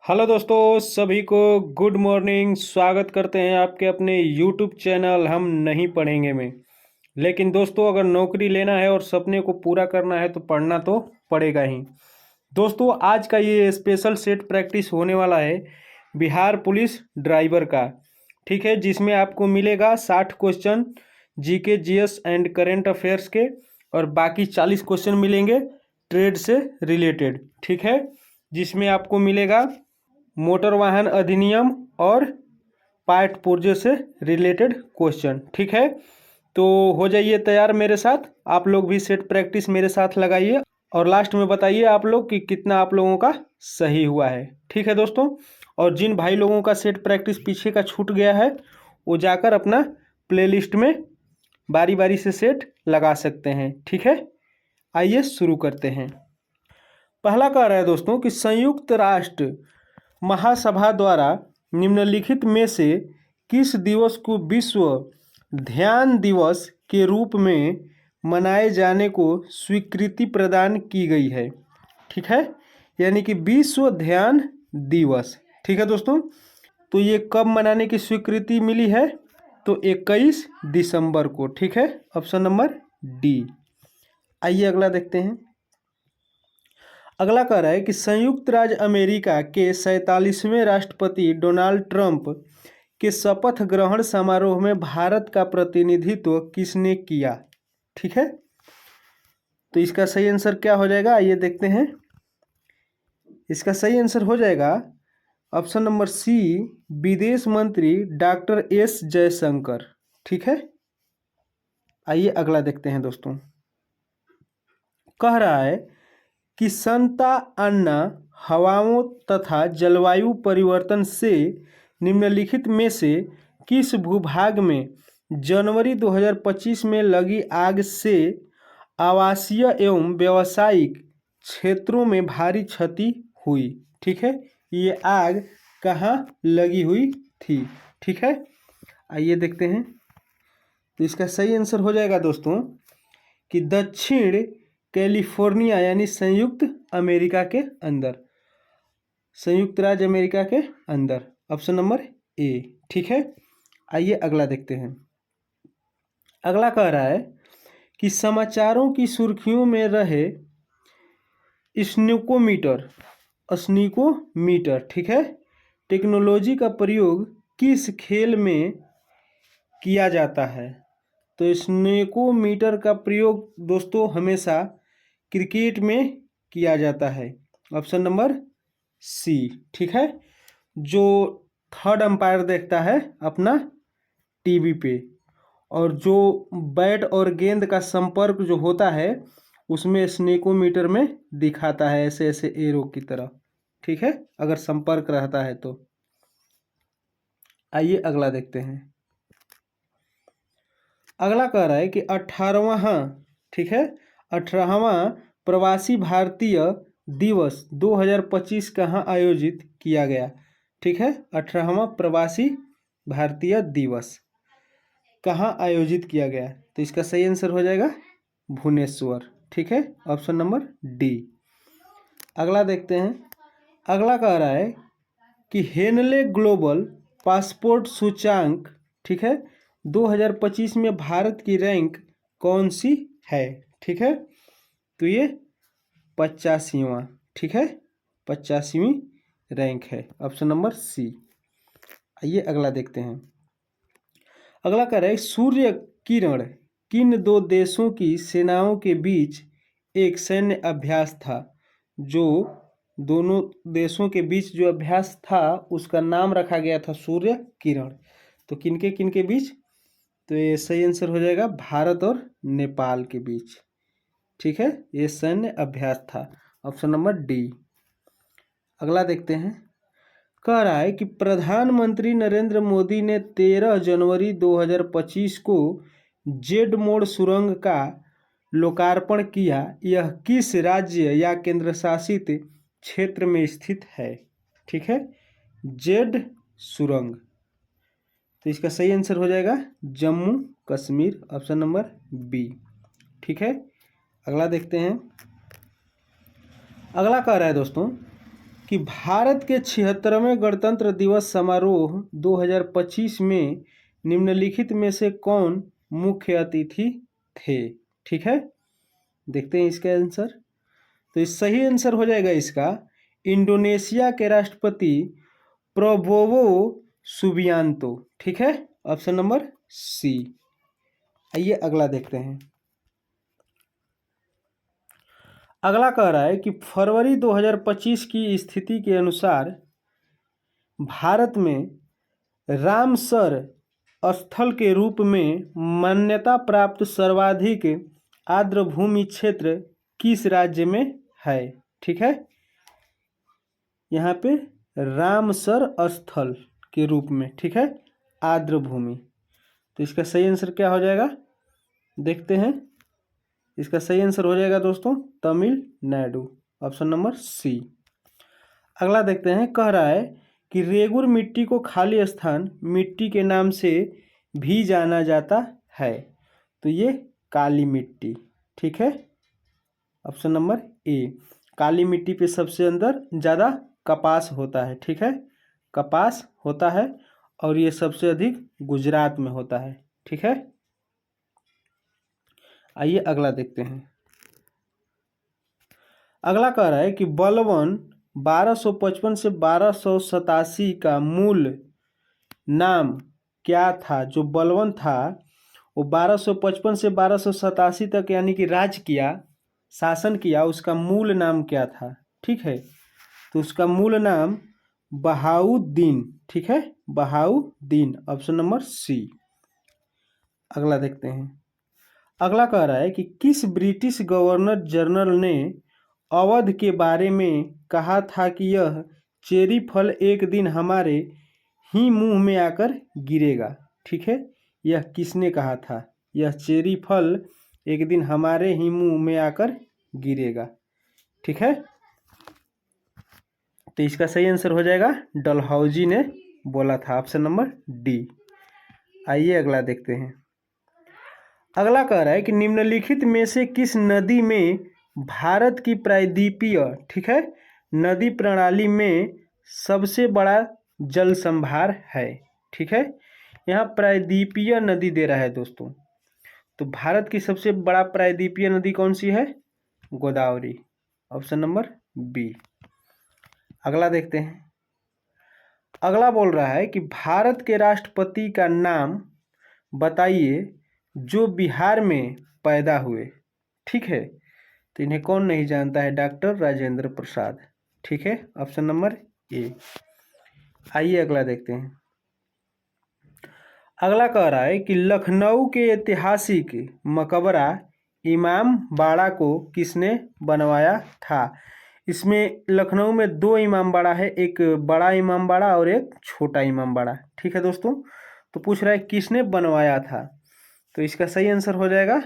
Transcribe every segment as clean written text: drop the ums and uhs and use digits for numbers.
Hello दोस्तों, सभी को गुड मॉर्निंग। स्वागत करते हैं आपके अपने यूट्यूब चैनल हम नहीं पढ़ेंगे में। लेकिन दोस्तों, अगर नौकरी लेना है और सपने को पूरा करना है तो पढ़ना तो पड़ेगा ही। दोस्तों, आज का ये स्पेशल सेट प्रैक्टिस होने वाला है बिहार पुलिस ड्राइवर का। ठीक है, जिसमें आपको मिलेगा 60 question GK GS and current affairs के, और बाकी 40 क्वेश्चन मिलेंगे ट्रेड से रिलेटेड। ठीक है, जिसमें आपको मिलेगा मोटर वाहन अधिनियम और पार्ट पुर्जे से रिलेटेड क्वेश्चन। ठीक है, तो हो जाइए तैयार मेरे साथ। आप लोग भी सेट प्रैक्टिस मेरे साथ लगाइए और लास्ट में बताइए आप लोग कि कितना आप लोगों का सही हुआ है। ठीक है दोस्तों, और जिन भाई लोगों का सेट प्रैक्टिस पीछे का छूट गया है वो जाकर अपना प्लेलिस्ट में बारी बारी से सेट लगा सकते हैं। ठीक है, आइए शुरू करते हैं। पहला कह रहा है दोस्तों कि संयुक्त राष्ट्र महासभा द्वारा निम्नलिखित में से किस दिवस को विश्व ध्यान दिवस के रूप में मनाए जाने को स्वीकृति प्रदान की गई है। ठीक है, यानी कि विश्व ध्यान दिवस। ठीक है दोस्तों, तो ये कब मनाने की स्वीकृति मिली है? तो 21 दिसंबर को। ठीक है, ऑप्शन नंबर डी। आइए अगला देखते हैं। अगला कह रहा है कि संयुक्त राज्य अमेरिका के 47वें राष्ट्रपति डोनाल्ड ट्रंप के शपथ ग्रहण समारोह में भारत का प्रतिनिधित्व किसने किया? ठीक है, तो इसका सही आंसर क्या हो जाएगा? आइए देखते हैं। इसका सही आंसर हो जाएगा ऑप्शन नंबर सी, विदेश मंत्री डॉक्टर एस जयशंकर। ठीक है, आइए अगला देखते हैं दोस्तों। कह रहा है कि संता अन्ना हवाओं तथा जलवायु परिवर्तन से निम्नलिखित में से किस भूभाग में जनवरी 2025 में लगी आग से आवासीय एवं व्यावसायिक क्षेत्रों में भारी क्षति हुई? ठीक है, ये आग कहाँ लगी हुई थी? ठीक है, आइए देखते हैं। तो इसका सही आंसर हो जाएगा दोस्तों कि दक्षिण कैलिफोर्निया, यानी संयुक्त अमेरिका के अंदर, संयुक्त राज्य अमेरिका के अंदर, ऑप्शन नंबर ए। ठीक है, आइए अगला देखते हैं। अगला कह रहा है कि समाचारों की सुर्खियों में रहे स्नोकोमीटर, ठीक है, टेक्नोलॉजी का प्रयोग किस खेल में किया जाता है? तो स्नोकोमीटर का प्रयोग दोस्तों हमेशा क्रिकेट में किया जाता है, ऑप्शन नंबर सी। ठीक है, जो थर्ड अंपायर देखता है अपना टीवी पे, और जो बैट और गेंद का संपर्क जो होता है उसमें स्नेकोमीटर में दिखाता है ऐसे ऐसे एरो की तरह। ठीक है, अगर संपर्क रहता है तो। आइए अगला देखते हैं। अगला कह रहा है कि 18वां, ठीक है, 18वां प्रवासी भारतीय दिवस 2025 कहाँ आयोजित किया गया? ठीक है, 18वां प्रवासी भारतीय दिवस कहाँ आयोजित किया गया? तो इसका सही आंसर हो जाएगा भुवनेश्वर। ठीक है, ऑप्शन नंबर डी। अगला देखते हैं। अगला कह रहा है कि हेनले ग्लोबल पासपोर्ट सूचांक, ठीक है, 2025 में भारत की रैंक कौन सी है? ठीक है, तो ये 85वां, ठीक है, 85वीं रैंक है, ऑप्शन नंबर सी। आइए अगला देखते हैं। अगला कह रहा है सूर्य किरण किन दो देशों की सेनाओं के बीच एक सैन्य अभ्यास था? जो दोनों देशों के बीच जो अभ्यास था उसका नाम रखा गया था सूर्य किरण। तो किनके किनके बीच? तो ये सही आंसर हो जाएगा भारत और नेपाल के बीच। ठीक है, ये सैन्य अभ्यास था, ऑप्शन नंबर डी। अगला देखते हैं। कह रहा है कि प्रधानमंत्री नरेंद्र मोदी ने 13 जनवरी 2025 को जेड मोड़ सुरंग का लोकार्पण किया। यह किस राज्य या केंद्र शासित क्षेत्र में स्थित है? ठीक है, जेड सुरंग, तो इसका सही आंसर हो जाएगा Jammu Kashmir, option number B. ठीक है, अगला देखते हैं। अगला कह रहा है दोस्तों कि भारत के 76वें गणतंत्र दिवस समारोह 2025 में निम्नलिखित में से कौन मुख्य अतिथि थे। ठीक है, देखते हैं इसका आंसर। तो इस सही आंसर हो जाएगा इसका इंडोनेशिया के राष्ट्रपति प्रबोवो सुबियांतो। ठीक है, ऑप्शन नंबर सी। आइए अगला देखते हैं। अगला कह रहा है कि फरवरी 2025 की स्थिति के अनुसार भारत में रामसर स्थल के रूप में मान्यता प्राप्त सर्वाधिक आर्द्रभूमि क्षेत्र किस राज्य में है। ठीक है, यहाँ पे रामसर स्थल के रूप में, ठीक है, आर्द्रभूमि। तो इसका सही आंसर क्या हो जाएगा, देखते हैं। इसका सही आंसर हो जाएगा दोस्तों तमिलनाडु, ऑप्शन नंबर सी। अगला देखते हैं, कह रहा है कि रेगुर मिट्टी को खाली स्थान मिट्टी के नाम से भी जाना जाता है। तो ये काली मिट्टी, ठीक है, ऑप्शन नंबर ए। काली मिट्टी पे सबसे अंदर ज़्यादा कपास होता है। ठीक है, कपास होता है और ये सबसे अधिक गुजरात में होता है। ठीक है, आइए अगला देखते हैं। अगला कह रहा है कि बलवन 1255 से 1287 का मूल नाम क्या था। जो बलवन था वो 1255 से 1287 तक यानी कि राज किया, शासन किया, उसका मूल नाम क्या था। ठीक है, तो उसका मूल नाम बहाउद्दीन। ठीक है, बहाउद्दीन, ऑप्शन नंबर सी। अगला देखते हैं। अगला कह रहा है कि किस ब्रिटिश गवर्नर जनरल ने अवध के बारे में कहा था कि यह चेरी फल एक दिन हमारे ही मुंह में आकर गिरेगा। ठीक है, यह किसने कहा था, यह चेरी फल एक दिन हमारे ही मुंह में आकर गिरेगा। ठीक है, तो इसका सही आंसर हो जाएगा डलहौजी ने बोला था, ऑप्शन नंबर डी। आइए अगला देखते हैं। अगला कह रहा है कि निम्नलिखित में से किस नदी में भारत की प्रायद्वीपीय, ठीक है, नदी प्रणाली में सबसे बड़ा जल संभार है। ठीक है, यहाँ प्रायद्वीपीय नदी दे रहा है दोस्तों। तो भारत की सबसे बड़ा प्रायद्वीपीय नदी कौन सी है, गोदावरी, ऑप्शन नंबर बी। अगला देखते हैं। अगला बोल रहा है कि भारत के राष्ट्रपति का नाम बताइए जो बिहार में पैदा हुए। ठीक है, तो इन्हें कौन नहीं जानता है, डॉक्टर राजेंद्र प्रसाद। ठीक है, ऑप्शन नंबर ए। आइए अगला देखते हैं। अगला कह रहा है कि लखनऊ के ऐतिहासिक मकबरा इमाम बाड़ा को किसने बनवाया था। इसमें लखनऊ में दो इमाम बाड़ा है, एक बड़ा इमाम बाड़ा और एक छोटा इमाम बाड़ा। ठीक है दोस्तों, तो पूछ रहा है किसने बनवाया था। तो इसका सही आंसर हो जाएगा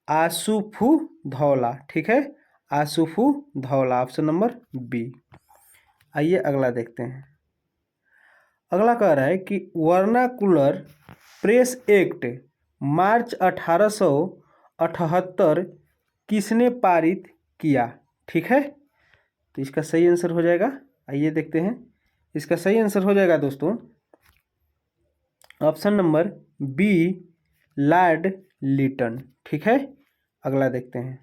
आसूफू धौला। ठीक है, आसूफू धौला, ऑप्शन नंबर बी। आइए अगला देखते हैं। अगला कह रहा है कि वर्नाकुलर प्रेस एक्ट मार्च 1878 किसने पारित किया। ठीक है, तो इसका सही आंसर हो जाएगा, आइए देखते हैं। इसका सही आंसर हो जाएगा दोस्तों option number B, Lord Lytton. ठीक है, अगला देखते हैं।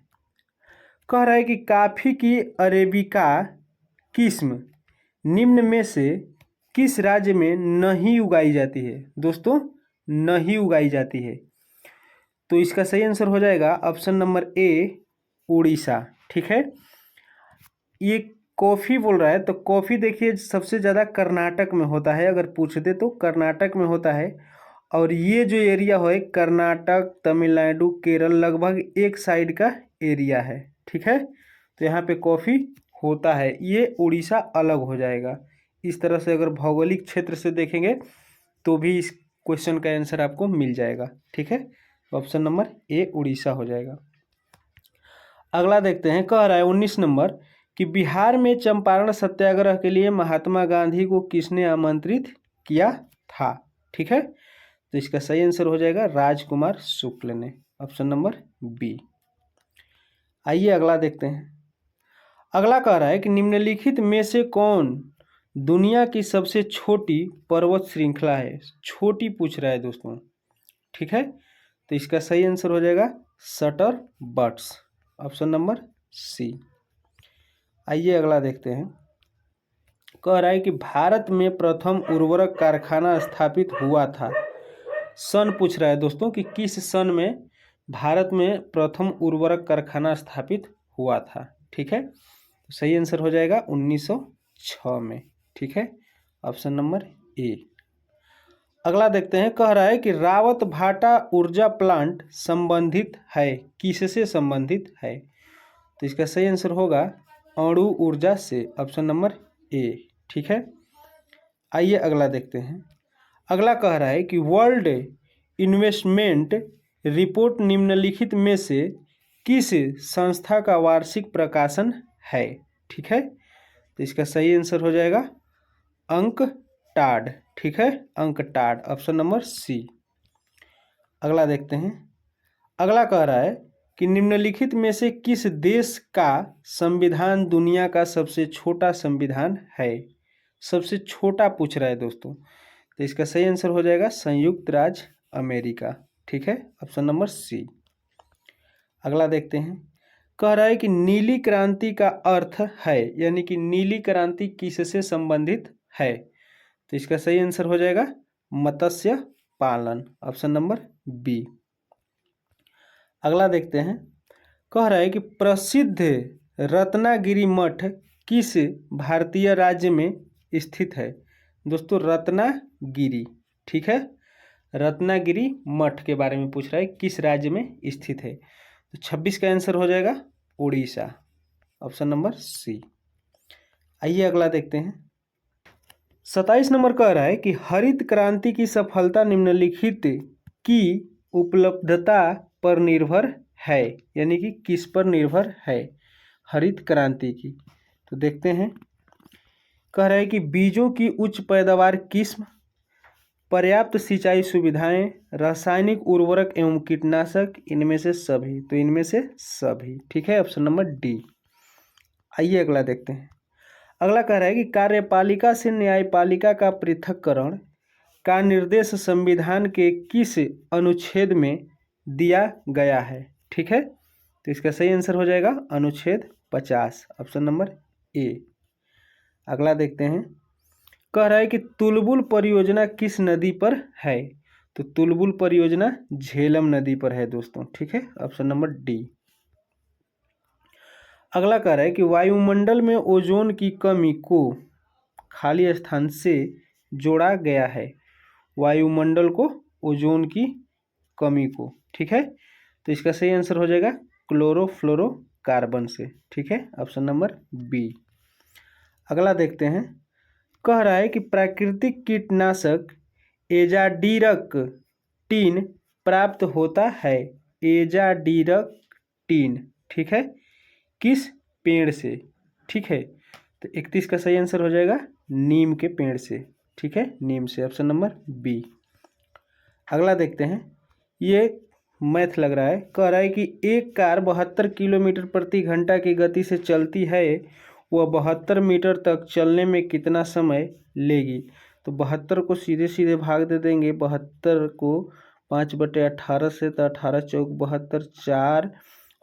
कह रहा है कि कॉफ़ी की अरेबिका किस्म निम्न में से किस राज्य में नहीं उगाई जाती है। दोस्तों, नहीं उगाई जाती है, तो इसका सही आंसर हो जाएगा ऑप्शन नंबर ए, उड़ीसा। ठीक है, ये कॉफ़ी बोल रहा है, तो कॉफ़ी देखिए सबसे ज़्यादा कर्नाटक में होता है, अगर पूछ दे तो कर्नाटक में होता है। और ये जो एरिया है कर्नाटक, तमिलनाडु, केरल, लगभग एक साइड का एरिया है। ठीक है, तो यहाँ पे कॉफ़ी होता है, ये उड़ीसा अलग हो जाएगा। इस तरह से अगर भौगोलिक क्षेत्र से देखेंगे तो भी इस क्वेश्चन का आंसर आपको मिल जाएगा। ठीक है, ऑप्शन नंबर ए उड़ीसा हो जाएगा। अगला देखते हैं। कह रहा है 19 नंबर कि बिहार में चंपारण सत्याग्रह के लिए महात्मा गांधी को किसने आमंत्रित किया था। ठीक है, तो इसका सही आंसर हो जाएगा राजकुमार शुक्ल ने, ऑप्शन नंबर बी। आइए अगला देखते हैं। अगला कह रहा है कि निम्नलिखित में से कौन दुनिया की सबसे छोटी पर्वत श्रृंखला है। छोटी पूछ रहा है दोस्तों, ठीक है। तो इसका सही आंसर हो जाएगा Sutter Buttes, option number C. आइए अगला देखते हैं। कह रहा है कि भारत में प्रथम उर्वरक कारखाना स्थापित हुआ था। सन पूछ रहा है दोस्तों कि किस सन में भारत में प्रथम उर्वरक कारखाना स्थापित हुआ था, ठीक है। तो सही आंसर हो जाएगा 1906 में, ठीक है, ऑप्शन नंबर ए। अगला देखते हैं। कह रहा है कि रावत भाटा ऊर्जा प्लांट संबंधित है, किससे संबंधित है। तो इसका सही आंसर होगा अणु ऊर्जा से, ऑप्शन नंबर ए, ठीक है। आइए अगला देखते हैं। अगला कह रहा है कि वर्ल्ड इन्वेस्टमेंट रिपोर्ट निम्नलिखित में से किस संस्था का वार्षिक प्रकाशन है, ठीक है। तो इसका सही आंसर हो जाएगा अंकटाड, ठीक है, अंकटाड, ऑप्शन नंबर सी। अगला देखते हैं। अगला कह रहा है कि निम्नलिखित में से किस देश का संविधान दुनिया का सबसे छोटा संविधान है। सबसे छोटा पूछ रहा है दोस्तों, तो इसका सही आंसर हो जाएगा संयुक्त राज्य अमेरिका, ठीक है, ऑप्शन नंबर सी। अगला देखते हैं। कह रहा है कि नीली क्रांति का अर्थ है, यानी कि नीली क्रांति किससे संबंधित है। तो इसका सही आंसर हो जाएगा मत्स्य पालन, ऑप्शन नंबर बी। अगला देखते हैं। कह रहा है कि प्रसिद्ध रत्नागिरी मठ किस भारतीय राज्य में स्थित है। दोस्तों रत्नागिरी, ठीक है, रत्नागिरी मठ के बारे में पूछ रहा है, किस राज्य में स्थित है। तो 26 का आंसर हो जाएगा उड़ीसा, ऑप्शन नंबर सी। आइए अगला देखते हैं। 27 नंबर कह रहा है कि हरित क्रांति की सफलता निम्नलिखित की उपलब्धता पर निर्भर है, यानी कि किस पर निर्भर है हरित क्रांति की। तो देखते हैं। कह रहा है कि बीजों की उच्च पैदावार किस्म, पर्याप्त सिंचाई सुविधाएं, रासायनिक उर्वरक एवं कीटनाशक, इनमें से सभी। तो इनमें से सभी, ठीक है, ऑप्शन नंबर डी। आइए अगला देखते हैं। अगला कह रहा है कि कार्यपालिका से न्यायपालिका का पृथक्करण का निर्देश संविधान के किस अनुच्छेद में दिया गया है, ठीक है। तो इसका सही आंसर हो जाएगा अनुच्छेद 50, ऑप्शन नंबर ए। अगला देखते हैं। कह रहा है कि तुलबुल परियोजना किस नदी पर है। तो तुलबुल परियोजना झेलम नदी पर है दोस्तों, ठीक है, ऑप्शन नंबर डी। अगला कह रहा है कि वायुमंडल में ओजोन की कमी को खाली स्थान से जोड़ा गया है। वायुमंडल को ओजोन की कमी को, ठीक है। तो इसका सही आंसर हो जाएगा क्लोरोफ्लोरोकार्बन से, ठीक है, ऑप्शन नंबर बी। अगला देखते हैं। कह रहा है कि प्राकृतिक कीटनाशक एजाडीरक्टिन प्राप्त होता है। एजाडीरक्टिन, ठीक है, किस पेड़ से, ठीक है। तो 31 का सही आंसर हो जाएगा नीम के पेड़ से, ठीक है, नीम से, ऑप्शन नंबर बी। अगला देखते हैं। ये मैथ लग रहा है। कह रहा है कि एक कार 72 किलोमीटर प्रति घंटा की गति से चलती है, वह 72 मीटर तक चलने में कितना समय लेगी। तो 72 को सीधे सीधे भाग दे देंगे, 72 को 5/18 से, तो 18 चौक 72, 4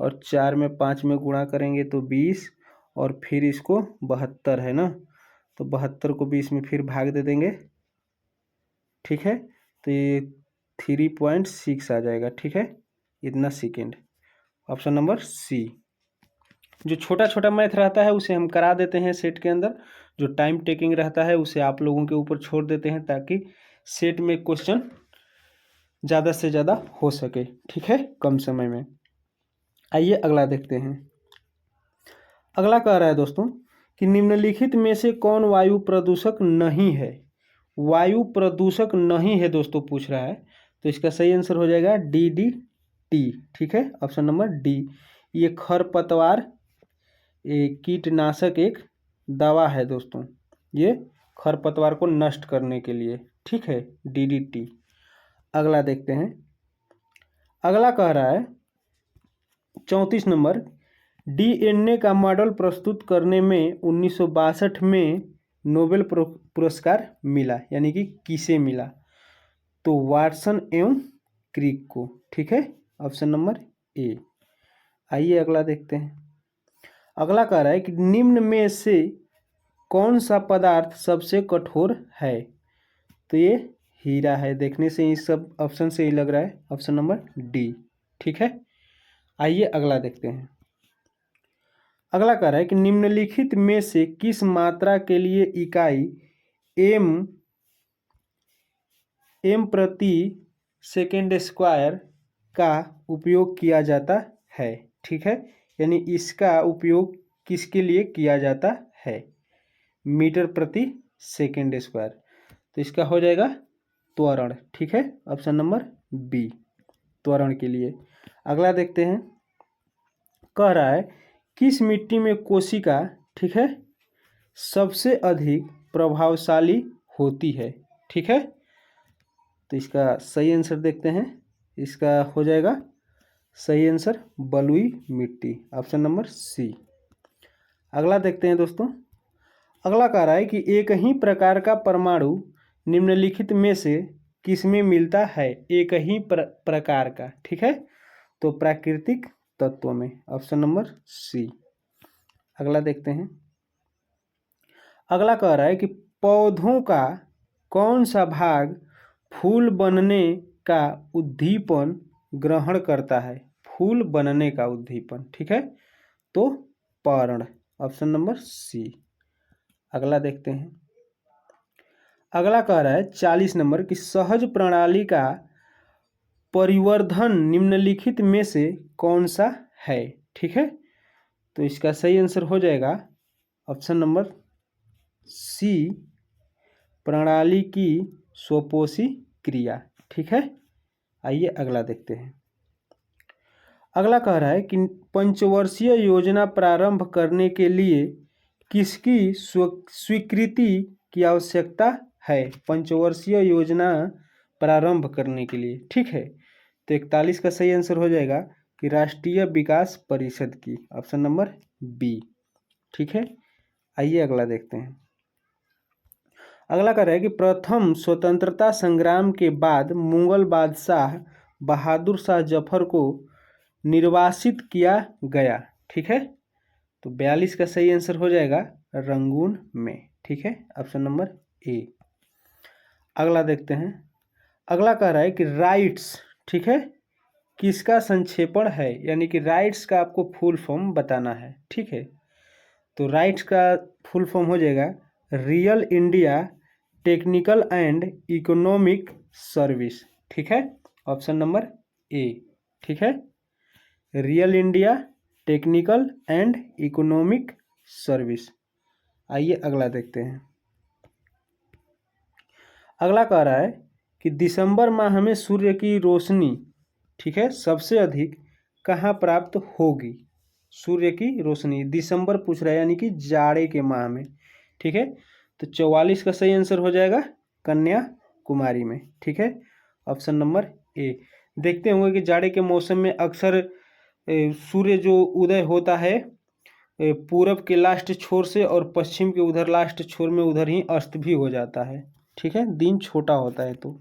और 4 में 5 में गुणा करेंगे तो 20, और फिर इसको 72 है ना, तो 72 को 20 में फिर भाग दे देंगे, ठीक है। तो ये 3.6 आ जाएगा, ठीक है, इतना सेकेंड, ऑप्शन नंबर सी। जो छोटा छोटा मैथ रहता है उसे हम करा देते हैं सेट के अंदर, जो टाइम टेकिंग रहता है उसे आप लोगों के ऊपर छोड़ देते हैं, ताकि सेट में क्वेश्चन ज़्यादा से ज़्यादा हो सके, ठीक है, कम समय में। आइए अगला देखते हैं। अगला कह रहा है दोस्तों कि निम्नलिखित में से कौन वायु प्रदूषक नहीं है। वायु प्रदूषक नहीं है दोस्तों पूछ रहा है, तो इसका सही आंसर हो जाएगा DDT, ठीक है, ऑप्शन नंबर डी। ये खरपतवार कीटनाशक एक दवा है दोस्तों, ये खरपतवार को नष्ट करने के लिए, ठीक है, DDT। अगला देखते हैं। अगला कह रहा है 34 नंबर, डीएनए का मॉडल प्रस्तुत करने में 1962 में नोबेल पुरस्कार मिला, यानी कि किसे मिला? तो वाटसन एवं क्रिक को। ठीक है, ऑप्शन नंबर ए। आइए अगला देखते हैं। अगला कह रहा है कि निम्न में से कौन सा पदार्थ सबसे कठोर है? तो ये हीरा है। देखने से इस सब ऑप्शन से ही लग रहा है, ऑप्शन नंबर डी। ठीक है, आइए अगला देखते हैं। अगला कह रहा है कि निम्नलिखित में से किस मात्रा के लिए इकाई एम प्रति सेकेंड स्क्वायर का उपयोग किया जाता है? ठीक है, यानी इसका उपयोग किसके लिए किया जाता है? मीटर प्रति सेकेंड स्क्वायर। तो इसका हो जाएगा त्वरण। ठीक है, ऑप्शन नंबर बी, त्वरण के लिए। अगला देखते हैं। कह रहा है किस मिट्टी में कोशिका, ठीक है, सबसे अधिक प्रभावशाली होती है? ठीक है, तो इसका सही आंसर देखते हैं। इसका हो जाएगा सही आंसर बलुई मिट्टी, ऑप्शन नंबर सी। अगला देखते हैं दोस्तों। अगला कह रहा है कि एक ही प्रकार का परमाणु निम्नलिखित में से किसमें मिलता है? एक ही प्रकार का। ठीक है, तो प्राकृतिक तत्वों में, ऑप्शन नंबर सी। अगला देखते हैं। अगला कह रहा है कि पौधों का कौन सा भाग फूल बनने का उद्दीपन ग्रहण करता है? फूल बनने का उद्दीपन। ठीक है, तो पर्ण, ऑप्शन नंबर सी। अगला देखते हैं। अगला कह रहा है 40 नंबर की सहज प्रणाली का परिवर्धन निम्नलिखित में से कौन सा है? ठीक है, तो इसका सही आंसर हो जाएगा ऑप्शन नंबर सी, प्रणाली की स्वपोषी क्रिया। ठीक है, आइए अगला देखते हैं। अगला कह रहा है कि पंचवर्षीय योजना प्रारंभ करने के लिए किसकी स्वीकृति की आवश्यकता है? पंचवर्षीय योजना प्रारंभ करने के लिए। ठीक है, तो 41 का सही आंसर हो जाएगा कि राष्ट्रीय विकास परिषद की, ऑप्शन नंबर बी। ठीक है, आइए अगला देखते हैं। अगला कह रहा है कि प्रथम स्वतंत्रता संग्राम के बाद मुगल बादशाह बहादुर शाह जफर को निर्वासित किया गया। ठीक है, तो 42 का सही आंसर हो जाएगा रंगून में। ठीक है, ऑप्शन नंबर ए। अगला देखते हैं। अगला कह रहा है कि राइट्स, ठीक है, किसका संक्षेपण है? यानी कि राइट्स का आपको फुल फॉर्म बताना है। ठीक है, तो राइट्स का फुल फॉर्म हो जाएगा real India technical and economic service. ठीक है, ऑप्शन नंबर ए। ठीक है, real India technical and economic service. आइए अगला देखते हैं। अगला कह रहा है कि दिसंबर माह में सूर्य की रोशनी, ठीक है, सबसे अधिक कहाँ प्राप्त होगी? सूर्य की रोशनी दिसंबर पूछ रहा है, यानी कि जाड़े के माह में। ठीक है, तो 44 का सही आंसर हो जाएगा कन्याकुमारी में। ठीक है, ऑप्शन नंबर ए। देखते होंगे कि जाड़े के मौसम में अक्सर सूर्य जो उदय होता है पूरब के लास्ट छोर से और पश्चिम के उधर लास्ट छोर में, उधर ही अस्त भी हो जाता है। ठीक है, दिन छोटा होता है। तो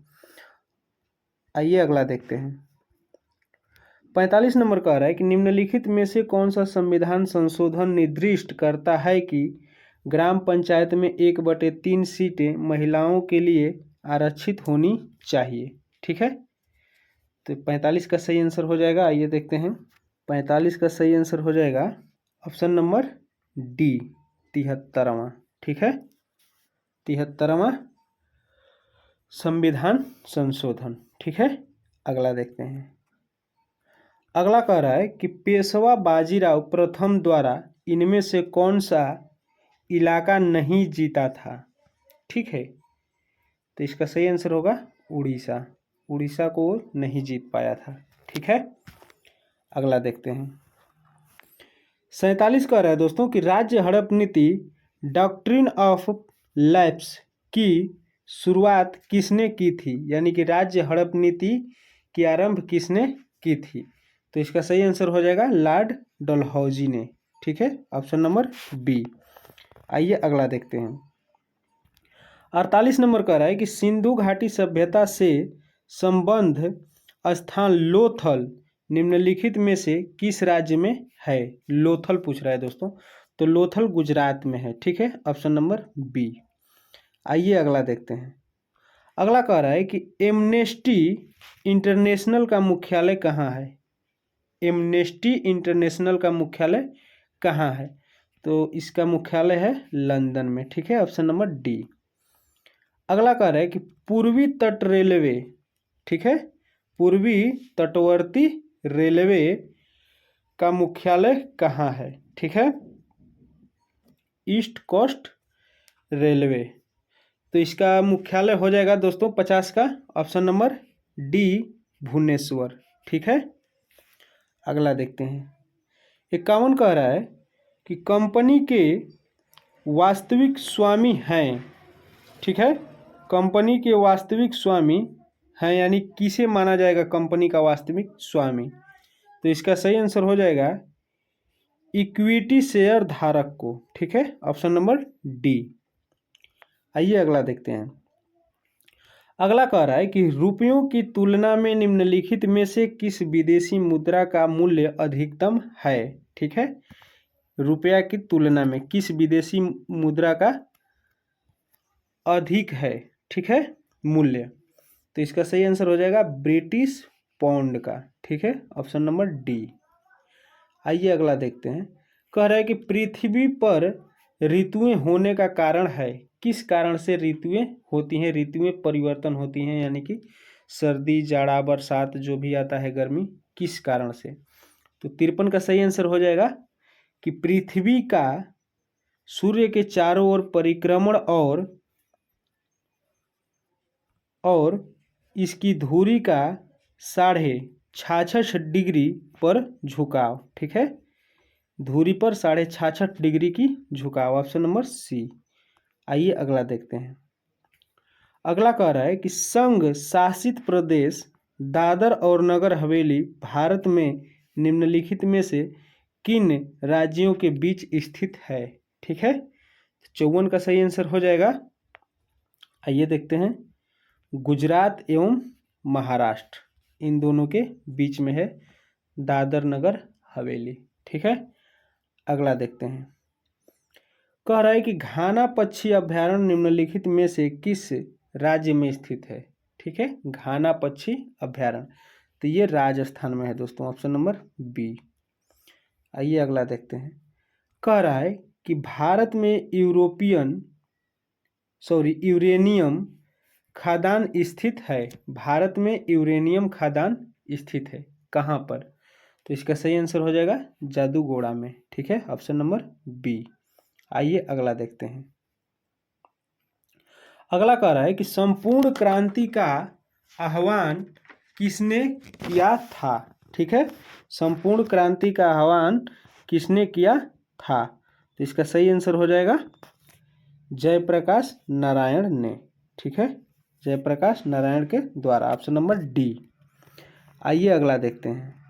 आइए अगला देखते हैं। 45 नंबर कह रहा है कि निम्नलिखित में से कौन सा संविधान संशोधन निर्दिष्ट करता है कि ग्राम पंचायत में 1/3 सीटें महिलाओं के लिए आरक्षित होनी चाहिए? ठीक है, तो 45 का सही आंसर हो जाएगा। आइए देखते हैं। 45 का सही आंसर हो जाएगा ऑप्शन नंबर डी, 73वां। ठीक है, 73वां संविधान संशोधन। ठीक है, अगला देखते हैं। अगला कह रहा है कि पेशवा बाजीराव प्रथम द्वारा इनमें से कौन सा इलाका नहीं जीता था? ठीक है, तो इसका सही आंसर होगा उड़ीसा। उड़ीसा को नहीं जीत पाया था। ठीक है, अगला देखते हैं। 47 कह रहा है दोस्तों कि राज्य हड़प नीति डॉक्ट्रिन ऑफ लैप्स की शुरुआत किसने की थी? यानी कि राज्य हड़प नीति की आरंभ किसने की थी? तो इसका सही आंसर हो जाएगा लॉर्ड डलहौजी ने। ठीक है, ऑप्शन नंबर बी। आइए अगला देखते हैं। 48 नंबर कह रहा है कि सिंधु घाटी सभ्यता से संबंध स्थान लोथल निम्नलिखित में से किस राज्य में है? लोथल पूछ रहा है दोस्तों, तो लोथल गुजरात में है। ठीक है, ऑप्शन नंबर बी। आइए अगला देखते हैं। अगला कह रहा है कि एमनेस्टी इंटरनेशनल का मुख्यालय कहाँ है? एमनेस्टी इंटरनेशनल का मुख्यालय कहाँ है? तो इसका मुख्यालय है लंदन में। ठीक है, ऑप्शन नंबर डी। अगला कह रहा है कि पूर्वी तट रेलवे, ठीक है, पूर्वी तटवर्ती रेलवे का मुख्यालय कहाँ है? ठीक है, ईस्ट कोस्ट रेलवे। तो इसका मुख्यालय हो जाएगा दोस्तों 50 का ऑप्शन नंबर डी, भुवनेश्वर। ठीक है, अगला देखते हैं। 51 कह रहा है कि कंपनी के वास्तविक स्वामी हैं। ठीक है, कंपनी के वास्तविक स्वामी हैं, यानी किसे माना जाएगा कंपनी का वास्तविक स्वामी? तो इसका सही आंसर हो जाएगा इक्विटी शेयर धारक को। ठीक है, ऑप्शन नंबर डी। आइए अगला देखते हैं। अगला कह रहा है कि रुपयों की तुलना में निम्नलिखित में से किस विदेशी मुद्रा का मूल्य अधिकतम है? ठीक है, रुपया की तुलना में किस विदेशी मुद्रा का अधिक है? ठीक है, मूल्य। तो इसका सही आंसर हो जाएगा ब्रिटिश पाउंड का। ठीक है, ऑप्शन नंबर डी। आइए अगला देखते हैं। कह रहा है कि पृथ्वी पर ऋतुएं होने का कारण है। किस कारण से ऋतुएं होती हैं, ऋतुएं परिवर्तन होती हैं, यानी कि सर्दी, जाड़ा, बरसात, जो भी आता है, गर्मी, किस कारण से? तो 53 का सही आंसर हो जाएगा कि पृथ्वी का सूर्य के चारों ओर परिक्रमण और इसकी धुरी का 66.5 डिग्री पर झुकाव। ठीक है, धुरी पर 66.5 डिग्री की झुकाव, ऑप्शन नंबर सी। आइए अगला देखते हैं। अगला कह रहा है कि संघ शासित प्रदेश दादर और नगर हवेली भारत में निम्नलिखित में से किन राज्यों के बीच स्थित है? ठीक है, 54 का सही आंसर हो जाएगा। आइए देखते हैं। गुजरात एवं महाराष्ट्र, इन दोनों के बीच में है दादर नगर हवेली। ठीक है, अगला देखते हैं। कह रहा है कि घाना पक्षी अभ्यारण्य निम्नलिखित में से किस राज्य में स्थित है? ठीक है, घाना पक्षी अभ्यारण्य, तो ये राजस्थान में है दोस्तों, ऑप्शन नंबर बी। आइए अगला देखते हैं। कह रहा है कि भारत में यूरेनियम खदान स्थित है। भारत में यूरेनियम खदान स्थित है, कहाँ पर? तो इसका सही आंसर हो जाएगा जादूगोड़ा में। ठीक है, ऑप्शन नंबर बी। आइए अगला देखते हैं। अगला कह रहा है कि संपूर्ण क्रांति का आह्वान किसने किया था? ठीक है, संपूर्ण क्रांति का आह्वान किसने किया था? तो इसका सही आंसर हो जाएगा जयप्रकाश नारायण ने। ठीक है, जयप्रकाश नारायण के द्वारा, ऑप्शन नंबर डी। आइए अगला देखते हैं।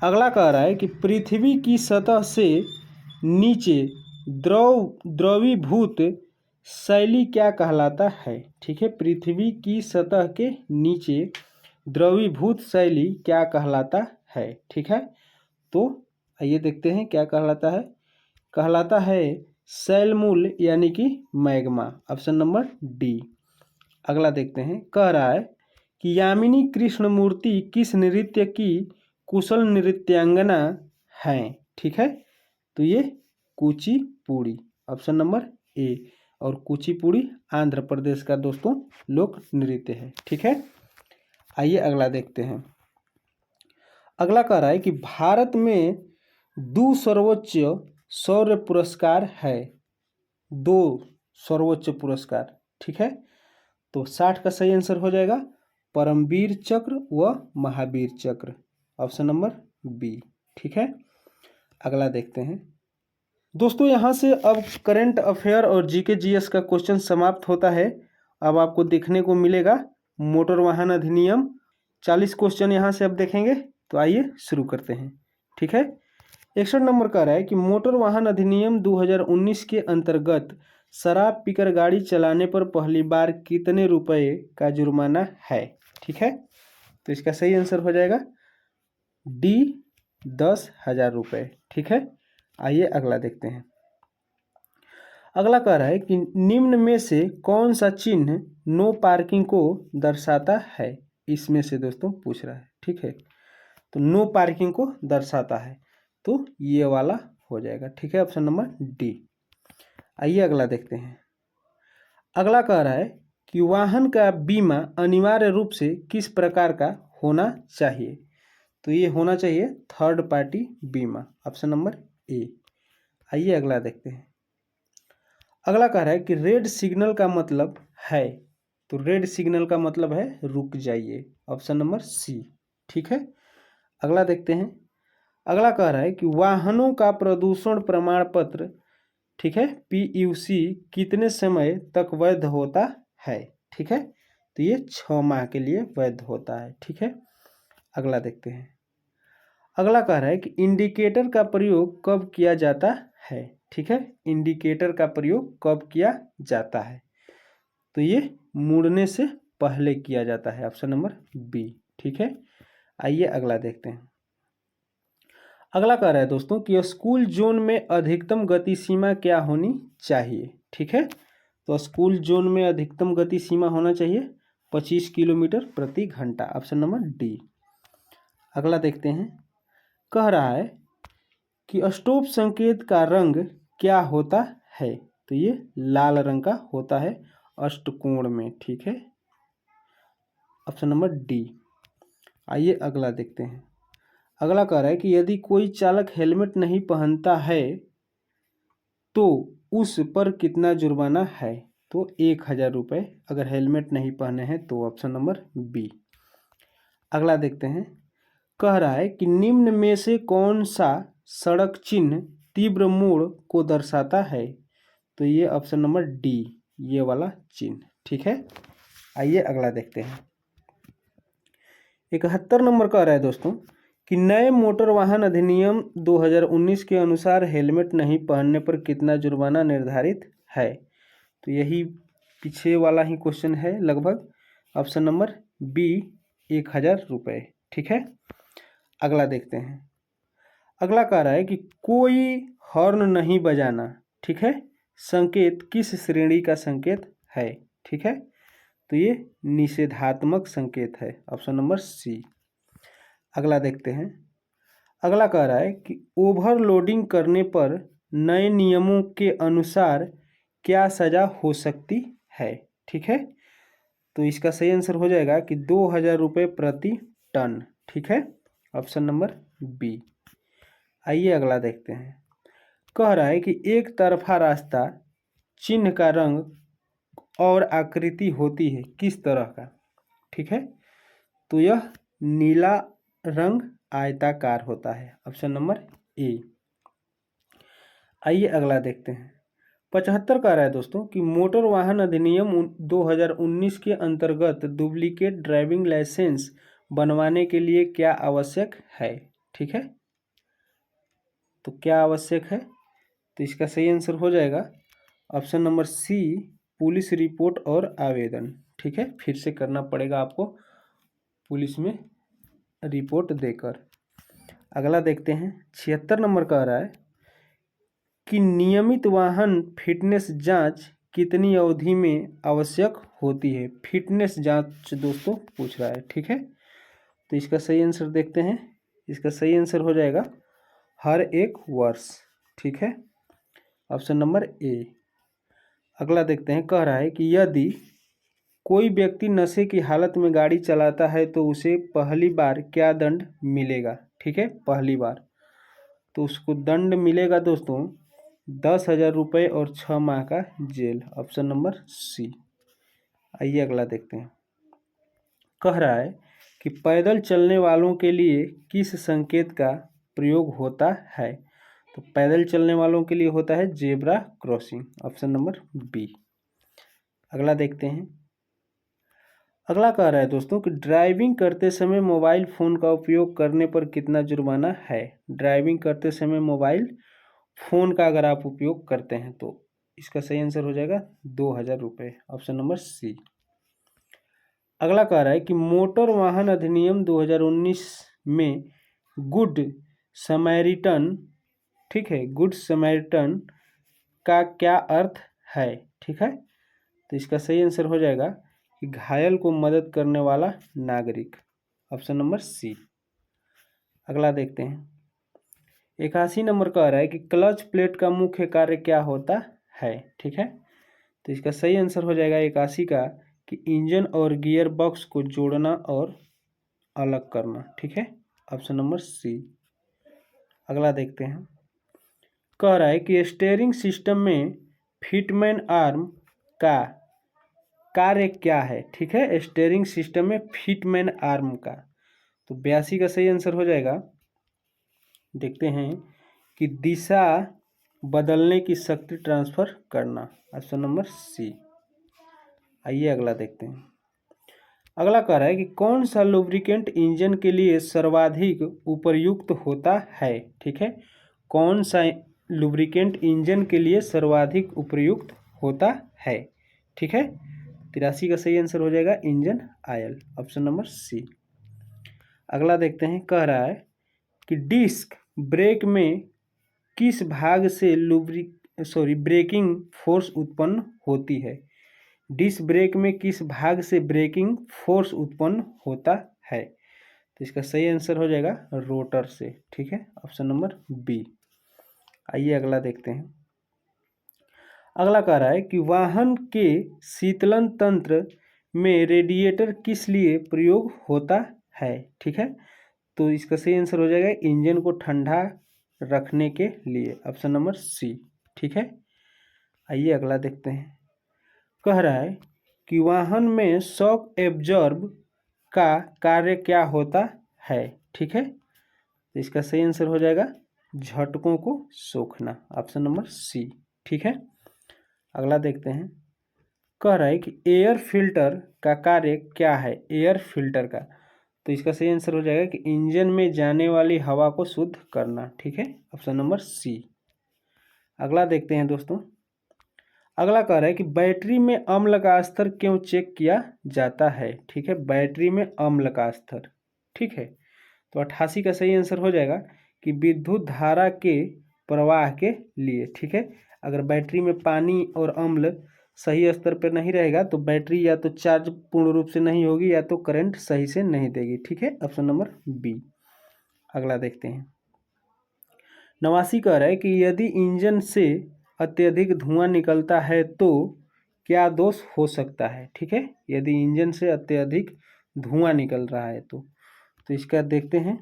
अगला कह रहा है कि पृथ्वी की सतह से नीचे द्रवीभूत शैली क्या कहलाता है? ठीक है, पृथ्वी की सतह के नीचे द्रवीभूत शैली क्या कहलाता है? ठीक है, तो आइए देखते हैं क्या कहलाता है। कहलाता है शैलमूल, यानी कि मैग्मा, ऑप्शन नंबर डी। अगला देखते हैं। कह रहा है कि यामिनी कृष्णमूर्ति किस नृत्य की कुशल नृत्यांगना हैं? ठीक है, तो ये कुचिपुड़ी, ऑप्शन नंबर ए। और कुचिपुड़ी आंध्र प्रदेश का दोस्तों लोक नृत्य है। ठीक है, आइए अगला देखते हैं। अगला कह रहा है कि भारत में 2 सर्वोच्च शौर्य पुरस्कार है। 2 सर्वोच्च पुरस्कार। ठीक है, तो 60 का सही आंसर हो जाएगा परमवीर चक्र व महावीर चक्र, ऑप्शन नंबर बी। ठीक है, अगला देखते हैं। दोस्तों यहाँ से अब करंट अफेयर और जीके जीएस का क्वेश्चन समाप्त होता है। अब आपको देखने को मिलेगा मोटर वाहन अधिनियम, 40 क्वेश्चन यहाँ से अब देखेंगे। तो आइए शुरू करते हैं। ठीक है, 61 नंबर कह रहा है कि मोटर वाहन अधिनियम 2019 के अंतर्गत शराब पीकर गाड़ी चलाने पर पहली बार कितने रुपए का जुर्माना है। ठीक है, तो इसका सही आंसर हो जाएगा डी 10,000 रुपये। ठीक है, आइए अगला देखते हैं। अगला कह रहा है कि निम्न में से कौन सा चिन्ह नो पार्किंग को दर्शाता है। इसमें से दोस्तों पूछ रहा है। ठीक है, तो नो पार्किंग को दर्शाता है तो ये वाला हो जाएगा। ठीक है, ऑप्शन नंबर डी। आइए अगला देखते हैं। अगला कह रहा है कि वाहन का बीमा अनिवार्य रूप से किस प्रकार का होना चाहिए। तो ये होना चाहिए थर्ड पार्टी बीमा, ऑप्शन नंबर ए। आइए अगला देखते हैं। अगला कह रहा है कि रेड सिग्नल का मतलब है। तो रेड सिग्नल का मतलब है रुक जाइए, ऑप्शन नंबर सी। ठीक है, अगला देखते हैं। अगला कह रहा है कि वाहनों का प्रदूषण प्रमाण पत्र, ठीक है, PUC कितने समय तक वैध होता है। ठीक है, तो ये 6 माह के लिए वैध होता है। ठीक है, अगला देखते हैं। अगला कह रहा है कि इंडिकेटर का प्रयोग कब किया जाता है। ठीक है, इंडिकेटर का प्रयोग कब किया जाता है, तो ये मुड़ने से पहले किया जाता है, ऑप्शन नंबर बी। ठीक है, आइए अगला देखते हैं। अगला कह रहा है दोस्तों कि स्कूल जोन में अधिकतम गति सीमा क्या होनी चाहिए। ठीक है, तो स्कूल जोन में अधिकतम गति सीमा होना चाहिए 25 किलोमीटर प्रति घंटा, ऑप्शन नंबर डी। अगला देखते हैं। कह रहा है कि स्टॉप संकेत का रंग क्या होता है। तो ये लाल रंग का होता है अष्टकोण में। ठीक है, ऑप्शन नंबर डी। आइए अगला देखते हैं। अगला कह रहा है कि यदि कोई चालक हेलमेट नहीं पहनता है तो उस पर कितना जुर्माना है। तो 1,000 रुपये अगर हेलमेट नहीं पहने हैं तो, ऑप्शन नंबर बी। अगला देखते हैं। कह रहा है कि निम्न में से कौन सा सड़क चिन्ह तीव्र मोड़ को दर्शाता है। तो ये ऑप्शन नंबर डी, ये वाला चिन्ह। ठीक है, आइए अगला देखते हैं। 71 नंबर कह रहा है दोस्तों कि नए मोटर वाहन अधिनियम 2019 के अनुसार हेलमेट नहीं पहनने पर कितना जुर्माना निर्धारित है। तो यही पीछे वाला ही क्वेश्चन है लगभग, ऑप्शन नंबर बी, 1,000 रुपये। ठीक है, अगला देखते हैं। अगला कह रहा है कि कोई हॉर्न नहीं बजाना, ठीक है, संकेत किस श्रेणी का संकेत है। ठीक है, तो ये निषेधात्मक संकेत है, ऑप्शन नंबर सी। अगला देखते हैं। अगला कह रहा है कि ओवरलोडिंग करने पर नए नियमों के अनुसार क्या सजा हो सकती है। ठीक है, तो इसका सही आंसर हो जाएगा कि 2,000 रुपये प्रति टन। ठीक है, ऑप्शन नंबर बी। आइए अगला देखते हैं। कह रहा है कि एक तरफा रास्ता चिन्ह का रंग और आकृति होती है किस तरह का। ठीक है, तो यह नीला रंग आयताकार होता है, ऑप्शन नंबर ए। आइए अगला देखते हैं। 75 कह रहा है दोस्तों कि मोटर वाहन अधिनियम 2019 के अंतर्गत डुप्लीकेट ड्राइविंग लाइसेंस बनवाने के लिए क्या आवश्यक है। ठीक है, तो क्या आवश्यक है, तो इसका सही आंसर हो जाएगा option number C, police report और आवेदन। ठीक है, फिर से करना पड़ेगा आपको पुलिस में रिपोर्ट देकर। अगला देखते हैं। 76 नंबर कह रहा है कि नियमित वाहन फिटनेस जांच कितनी अवधि में आवश्यक होती है। फिटनेस जांच दोस्तों पूछ रहा है। ठीक है, तो इसका सही आंसर देखते हैं। इसका सही आंसर हो जाएगा हर 1 वर्ष। ठीक है, ऑप्शन नंबर ए। अगला देखते हैं। कह रहा है कि यदि कोई व्यक्ति नशे की हालत में गाड़ी चलाता है तो उसे पहली बार क्या दंड मिलेगा। ठीक है, पहली बार तो उसको दंड मिलेगा दोस्तों 10,000 रुपये और 6 माह का जेल, ऑप्शन नंबर सी। आइए अगला देखते हैं। कह रहा है कि पैदल चलने वालों के लिए किस संकेत का प्रयोग होता है। तो पैदल चलने वालों के लिए होता है zebra crossing, option number B. अगला देखते हैं। अगला कह रहा है दोस्तों कि ड्राइविंग करते समय मोबाइल फ़ोन का उपयोग करने पर कितना जुर्माना है। ड्राइविंग करते समय मोबाइल फ़ोन का अगर आप उपयोग करते हैं तो इसका सही आंसर हो जाएगा 2000 रुपये, ऑप्शन नंबर सी। अगला कह रहा है कि मोटर वाहन अधिनियम 2019 में गुड समैरिटन, ठीक है, गुड समैरिटन का क्या अर्थ है, ठीक है। तो इसका सही आंसर हो जाएगा कि घायल को मदद करने वाला नागरिक, ऑप्शन नंबर सी। अगला देखते हैं, 81 नंबर कह रहा है कि क्लच प्लेट का मुख्य कार्य क्या होता है, ठीक है। तो इसका सही आंसर हो जाएगा 81 का कि इंजन और गियर बॉक्स को जोड़ना और अलग करना, ठीक है, ऑप्शन नंबर सी। अगला देखते हैं, कह रहा है कि स्टीयरिंग सिस्टम में फिटमैन आर्म का कार्य क्या है, ठीक है। स्टीयरिंग सिस्टम में फिटमैन आर्म का, तो 82 का सही आंसर हो जाएगा, देखते हैं कि दिशा बदलने की शक्ति ट्रांसफर करना, ऑप्शन नंबर सी। आइए अगला देखते हैं। अगला कह रहा है कि कौन सा लुब्रिकेंट इंजन के लिए सर्वाधिक उपयुक्त होता है, ठीक है। कौन सा लुब्रिकेंट इंजन के लिए सर्वाधिक उपयुक्त होता है, ठीक है। 83 का सही आंसर हो जाएगा engine oil, option number C. अगला देखते हैं, कह रहा है कि डिस्क ब्रेक में किस भाग से ब्रेकिंग फोर्स उत्पन्न होती है। डिस्क ब्रेक में किस भाग से ब्रेकिंग फोर्स उत्पन्न होता है। तो इसका सही आंसर हो जाएगा रोटर से, ठीक है, ऑप्शन नंबर बी। आइए अगला देखते हैं। अगला कह रहा है कि वाहन के शीतलन तंत्र में रेडिएटर किस लिए प्रयोग होता है, ठीक है। तो इसका सही आंसर हो जाएगा इंजन को ठंडा रखने के लिए, ऑप्शन नंबर सी, ठीक है। आइए अगला देखते हैं, कह रहा है कि वाहन में शॉक एब्जॉर्ब का कार्य क्या होता है, ठीक है। तो इसका सही आंसर हो जाएगा झटकों को सोखना, ऑप्शन नंबर सी, ठीक है। अगला देखते हैं, कह रहा है कि एयर फिल्टर का कार्य क्या है, एयर फिल्टर का। तो इसका सही आंसर हो जाएगा कि इंजन में जाने वाली हवा को शुद्ध करना, ठीक है, ऑप्शन नंबर सी। अगला देखते हैं दोस्तों, अगला कह रहा है कि बैटरी में अम्ल का स्तर क्यों चेक किया जाता है, ठीक है। बैटरी में अम्ल का स्तर, ठीक है। तो 88 का सही आंसर हो जाएगा कि विद्युत धारा के प्रवाह के लिए, ठीक है। अगर बैटरी में पानी और अम्ल सही स्तर पर नहीं रहेगा तो बैटरी या तो चार्ज पूर्ण रूप से नहीं होगी या तो करंट सही से नहीं देगी, ठीक है, ऑप्शन नंबर बी। अगला देखते हैं, 89 कह रहा है कि यदि इंजन से अत्यधिक धुआं निकलता है तो क्या दोष हो सकता है, ठीक है। यदि इंजन से अत्यधिक धुआं निकल रहा है तो इसका देखते हैं,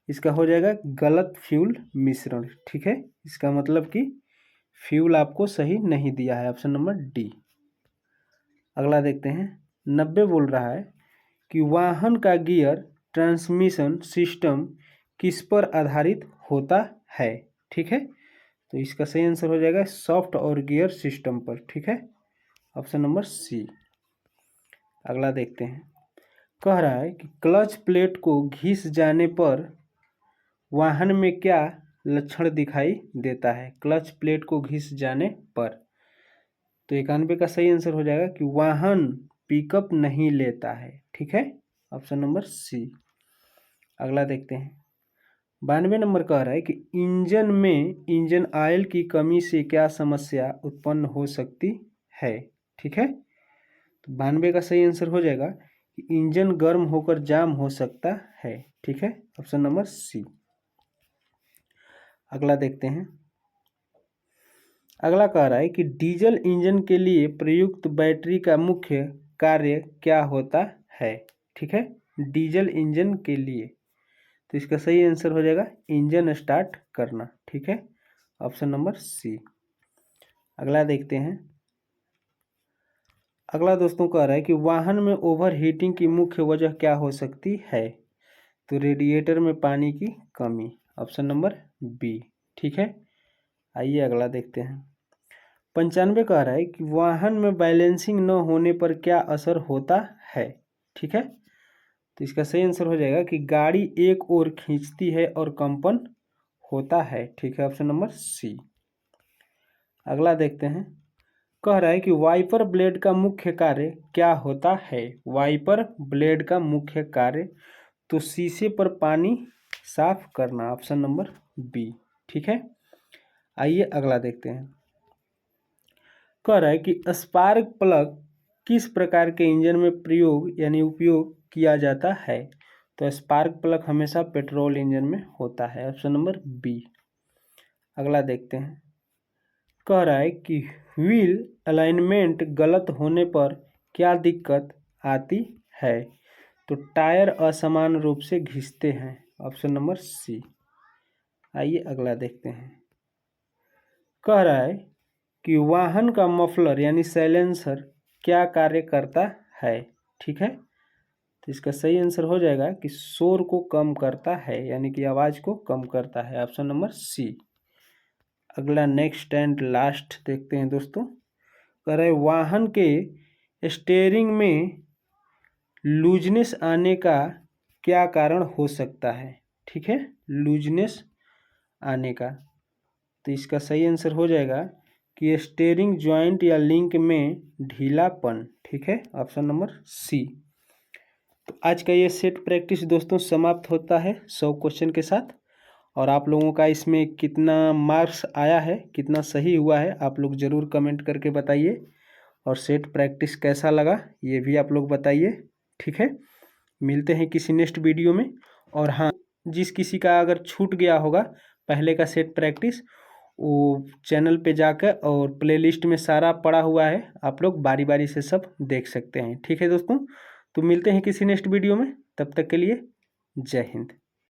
इसका हो जाएगा गलत फ्यूल मिश्रण, ठीक है। इसका मतलब कि फ्यूल आपको सही नहीं दिया है, ऑप्शन नंबर डी। अगला देखते हैं, 90 बोल रहा है कि वाहन का गियर ट्रांसमिशन सिस्टम किस पर आधारित होता है, ठीक है। तो इसका सही आंसर हो जाएगा सॉफ्ट और गियर सिस्टम पर, ठीक है, ऑप्शन नंबर सी। अगला देखते हैं, कह रहा है कि क्लच प्लेट को घिस जाने पर वाहन में क्या लक्षण दिखाई देता है। क्लच प्लेट को घिस जाने पर, तो 91 का सही आंसर हो जाएगा कि वाहन पिकअप नहीं लेता है, ठीक है, ऑप्शन नंबर सी। अगला देखते हैं, 92 नंबर कह रहा है कि इंजन में इंजन ऑयल की कमी से क्या समस्या उत्पन्न हो सकती है, ठीक है। तो 92 का सही आंसर हो जाएगा कि इंजन गर्म होकर जाम हो सकता है, ठीक है, ऑप्शन नंबर सी। अगला देखते हैं, अगला कह रहा है कि डीजल इंजन के लिए प्रयुक्त बैटरी का मुख्य कार्य क्या होता है, ठीक है। डीजल इंजन के लिए, तो इसका सही आंसर हो जाएगा इंजन स्टार्ट करना, ठीक है, ऑप्शन नंबर सी। अगला देखते हैं, अगला दोस्तों कह रहा है कि वाहन में ओवर हीटिंग की मुख्य वजह क्या हो सकती है। तो रेडिएटर में पानी की कमी, ऑप्शन नंबर बी, ठीक है। आइए अगला देखते हैं, 95 कह रहा है कि वाहन में बैलेंसिंग न होने पर क्या असर होता है। ठीक है। तो इसका सही आंसर हो जाएगा कि गाड़ी एक ओर खींचती है और कंपन होता है, ठीक है, ऑप्शन नंबर सी। अगला देखते हैं, कह रहा है कि वाइपर ब्लेड का मुख्य कार्य क्या होता है। वाइपर ब्लेड का मुख्य कार्य तो शीशे पर पानी साफ करना, ऑप्शन नंबर बी, ठीक है। आइए अगला देखते हैं, कह रहा है कि स्पार्क प्लग किस प्रकार के इंजन में प्रयोग यानी उपयोग किया जाता है। तो स्पार्क प्लग हमेशा पेट्रोल इंजन में होता है, ऑप्शन नंबर बी। अगला देखते हैं, कह रहा है कि व्हील अलाइनमेंट गलत होने पर क्या दिक्कत आती है। तो टायर असमान रूप से घिसते हैं, ऑप्शन नंबर सी। आइए अगला देखते हैं, कह रहा है कि वाहन का मफलर यानी साइलेंसर क्या कार्य करता है, ठीक है। तो इसका सही आंसर हो जाएगा कि शोर को कम करता है, यानी कि आवाज़ को कम करता है, ऑप्शन नंबर सी। अगला नेक्स्ट एंड लास्ट देखते हैं दोस्तों, कह रहे वाहन के स्टीयरिंग में लूजनेस आने का क्या कारण हो सकता है, ठीक है, लूजनेस आने का। तो इसका सही आंसर हो जाएगा कि स्टीयरिंग जॉइंट या लिंक में ढीलापन, ठीक है, ऑप्शन नंबर सी। तो आज का ये सेट प्रैक्टिस दोस्तों समाप्त होता है 100 क्वेश्चन के साथ। और आप लोगों का इसमें कितना मार्क्स आया है, कितना सही हुआ है, आप लोग ज़रूर कमेंट करके बताइए। और सेट प्रैक्टिस कैसा लगा ये भी आप लोग बताइए, ठीक है। मिलते हैं किसी नेक्स्ट वीडियो में। और हाँ, जिस किसी का अगर छूट गया होगा पहले का सेट प्रैक्टिस, वो चैनल पे जाकर और प्लेलिस्ट में सारा पड़ा हुआ है, आप लोग बारी बारी से सब देख सकते हैं, ठीक है दोस्तों। तो मिलते हैं किसी नेक्स्ट वीडियो में, तब तक के लिए जय हिंद।